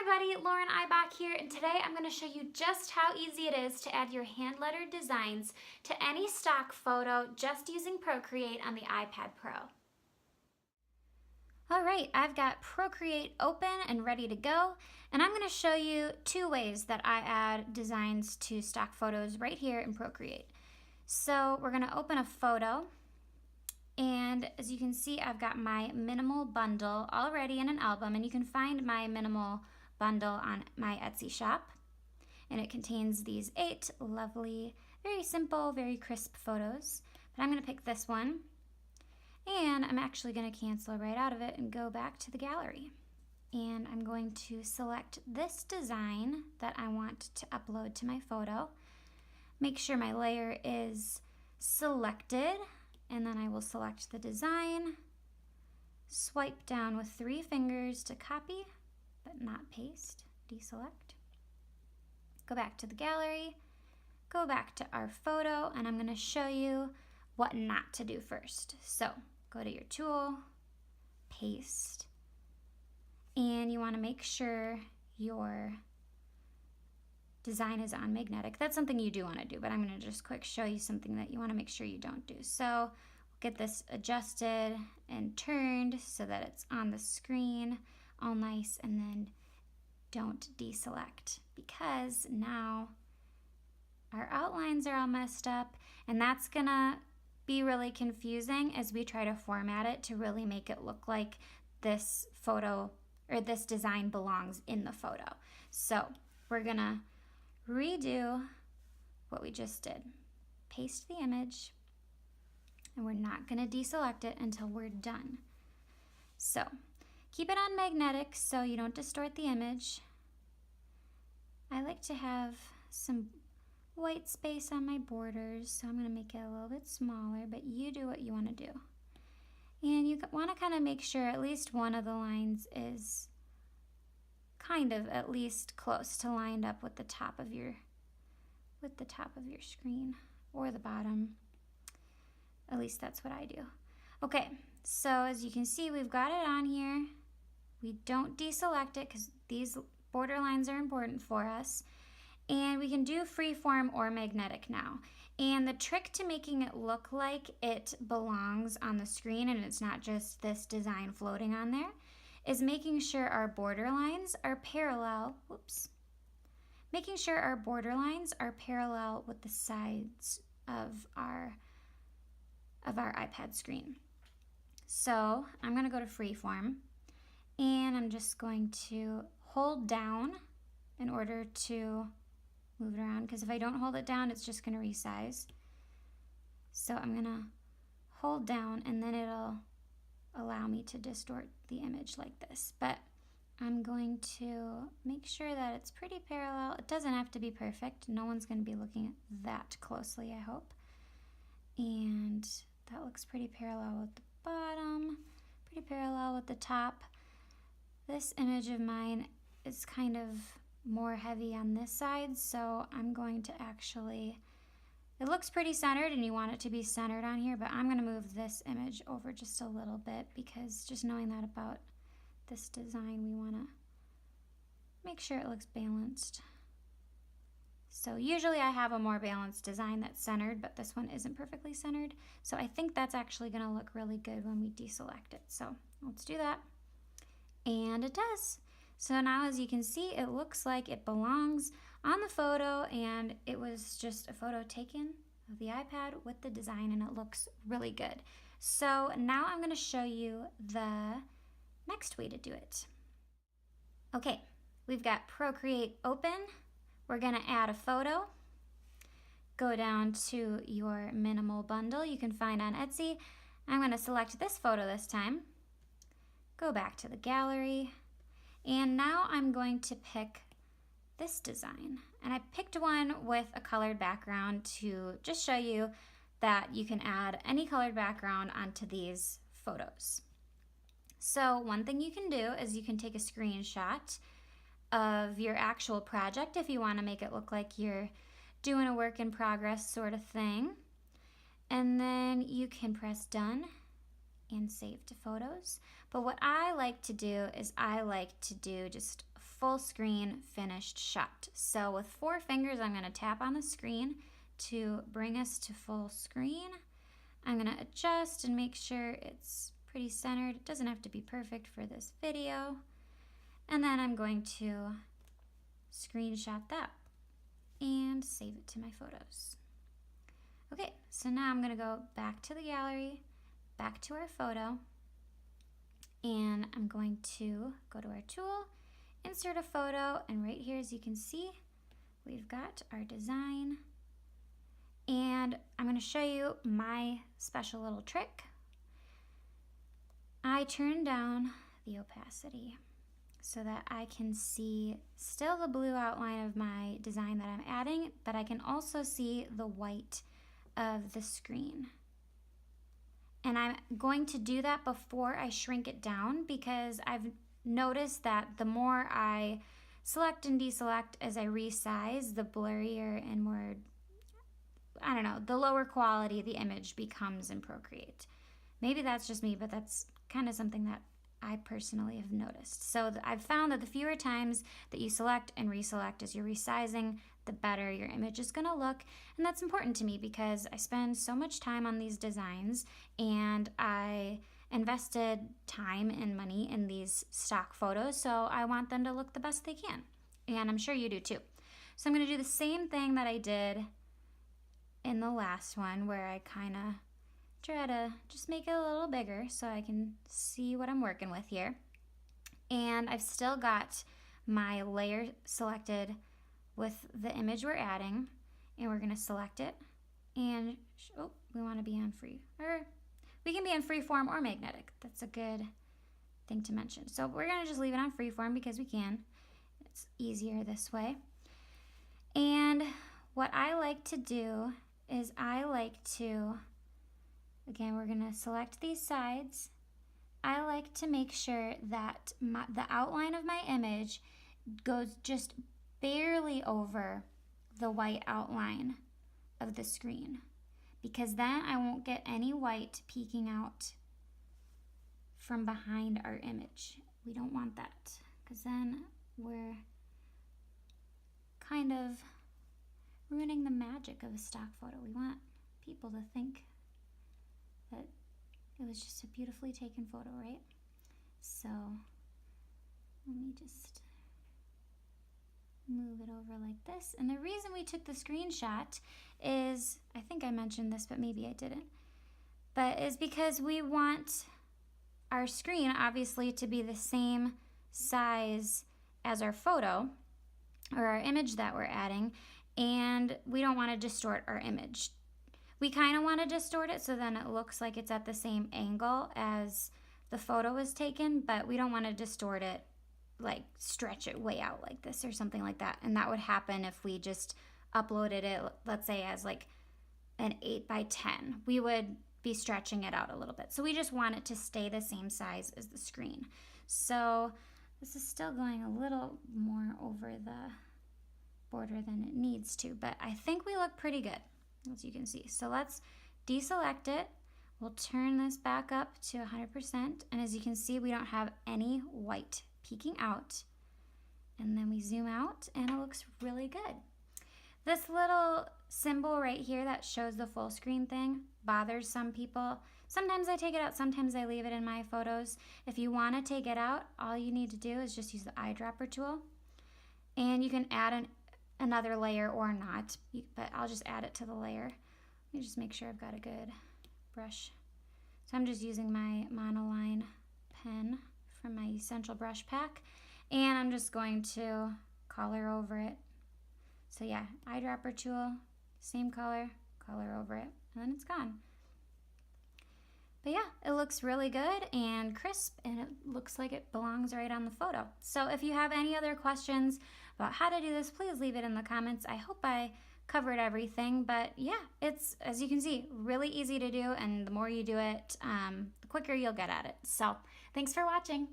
everybody, Lauren Ibach here, and today I'm going to show you just how easy it is to add your hand-lettered designs to any stock photo just using Procreate on the iPad Pro. Alright, I've got Procreate open and ready to go, and I'm going to show you two ways that I add designs to stock photos right here in Procreate. So we're going to open a photo, and as you can see, I've got my minimal bundle already in an album, and you can find my minimal bundle on my Etsy shop. And it contains these 8 lovely, very simple, very crisp photos. But I'm going to pick this one, and I'm actually going to cancel right out of it and go back to the gallery. And I'm going to select this design that I want to upload to my photo. Make sure my layer is selected. And then I will select the design, swipe down with 3 fingers to copy, but not paste, deselect. Go back to the gallery, go back to our photo, and I'm gonna show you what not to do first. So go to your tool, paste, and you wanna make sure your design is on magnetic. That's something you do want to do, but I'm going to just quick show you something that you want to make sure you don't do. So get this adjusted and turned so that it's on the screen all nice, and then don't deselect, because now our outlines are all messed up, and that's gonna be really confusing as we try to format it to really make it look like this photo or this design belongs in the photo. So we're gonna redo what we just did. Paste the image, and we're not going to deselect it until we're done. So keep it on magnetic so you don't distort the image. I like to have some white space on my borders, so I'm going to make it a little bit smaller, but you do what you want to do. And you want to kind of make sure at least one of the lines is kind of at least close to lined up with the top of your screen, or the bottom. At least that's what I do. Okay, so as you can see, we've got it on here. We don't deselect it because these border lines are important for us. And we can do freeform or magnetic now. And the trick to making it look like it belongs on the screen and it's not just this design floating on there is making sure our border lines are parallel, making sure our border lines are parallel with the sides of our iPad screen. So I'm going to go to freeform, and I'm just going to hold down in order to move it around, because if I don't hold it down, it's just going to resize. So I'm going to hold down, and then it'll allow me to distort the image like this. But I'm going to make sure that it's pretty parallel. It doesn't have to be perfect. No one's going to be looking at that closely, I hope. And that looks pretty parallel with the bottom, pretty parallel with the top. This image of mine is kind of more heavy on this side, so I'm going to actually, it looks pretty centered and you want it to be centered on here, but I'm going to move this image over just a little bit, because just knowing that about this design, we want to make sure it looks balanced. So usually I have a more balanced design that's centered, but this one isn't perfectly centered. So I think that's actually going to look really good when we deselect it. So let's do that. And it does. So now as you can see, it looks like it belongs on the photo, and it was just a photo taken of the iPad with the design, and it looks really good. So now I'm going to show you the next way to do it. Okay, we've got Procreate open. We're going to add a photo. Go down to your minimal bundle you can find on Etsy. I'm going to select this photo this time. Go back to the gallery. And now I'm going to pick this design. And I picked one with a colored background to just show you that you can add any colored background onto these photos. So one thing you can do is you can take a screenshot of your actual project if you want to make it look like you're doing a work in progress sort of thing. And then you can press done and save to photos. But what I like to do is I like to do just full screen finished shot. So with 4 fingers, I'm going to tap on the screen to bring us to full screen. I'm going to adjust and make sure it's pretty centered. It doesn't have to be perfect for this video. And then I'm going to screenshot that and save it to my photos. Okay, so now I'm going to go back to the gallery, back to our photo, and I'm going to go to our tool, insert a photo, and right here, as you can see, we've got our design. And I'm going to show you my special little trick. I turn down the opacity so that I can see still the blue outline of my design that I'm adding, but I can also see the white of the screen. And I'm going to do that before I shrink it down, because I've noticed that the more I select and deselect as I resize, the blurrier and more, I don't know, the lower quality the image becomes in Procreate. Maybe that's just me, but that's kind of something that I personally have noticed. So I've found that the fewer times that you select and reselect as you're resizing, the better your image is going to look. And that's important to me because I spend so much time on these designs, and I invested time and money in these stock photos, so I want them to look the best they can. And I'm sure you do too. So I'm going to do the same thing that I did in the last one, where I kind of try to just make it a little bigger so I can see what I'm working with here. And I've still got my layer selected with the image we're adding, and we're going to select it, and we want to be on free, or we can be on freeform or magnetic. That's a good thing to mention. So we're going to just leave it on freeform because we can. It's easier this way. And what I like to do is again, we're going to select these sides. I like to make sure that the outline of my image goes just barely over the white outline of the screen, because then I won't get any white peeking out from behind our image. We don't want that, because then we're kind of ruining the magic of a stock photo. We want people to think that it was just a beautifully taken photo, right? So let me just move it over like this. And the reason we took the screenshot is, I think I mentioned this, but maybe I didn't, but is because we want our screen obviously to be the same size as our photo or our image that we're adding, and we don't want to distort our image. We kind of want to distort it so then it looks like it's at the same angle as the photo was taken, but we don't want to distort it, like stretch it way out like this or something like that. And that would happen if we just uploaded it, let's say as like an 8x10. We would be stretching it out a little bit. So we just want it to stay the same size as the screen. So this is still going a little more over the border than it needs to, but I think we look pretty good, as you can see. So let's deselect it. We'll turn this back up to 100%. And as you can see, we don't have any white peeking out. And then we zoom out and it looks really good. This little symbol right here that shows the full screen thing bothers some people. Sometimes I take it out, sometimes I leave it in my photos. If you want to take it out, all you need to do is just use the eyedropper tool. And you can add another layer or not, but I'll just add it to the layer. Let me just make sure I've got a good brush. So I'm just using my monoline pen from my Essential Brush Pack, and I'm just going to color over it. So yeah, eyedropper tool, same color, color over it, and then it's gone. But yeah, it looks really good and crisp, and it looks like it belongs right on the photo. So if you have any other questions about how to do this, please leave it in the comments. I hope I covered everything, but yeah, it's, as you can see, really easy to do, and the more you do it, the quicker you'll get at it. So thanks for watching.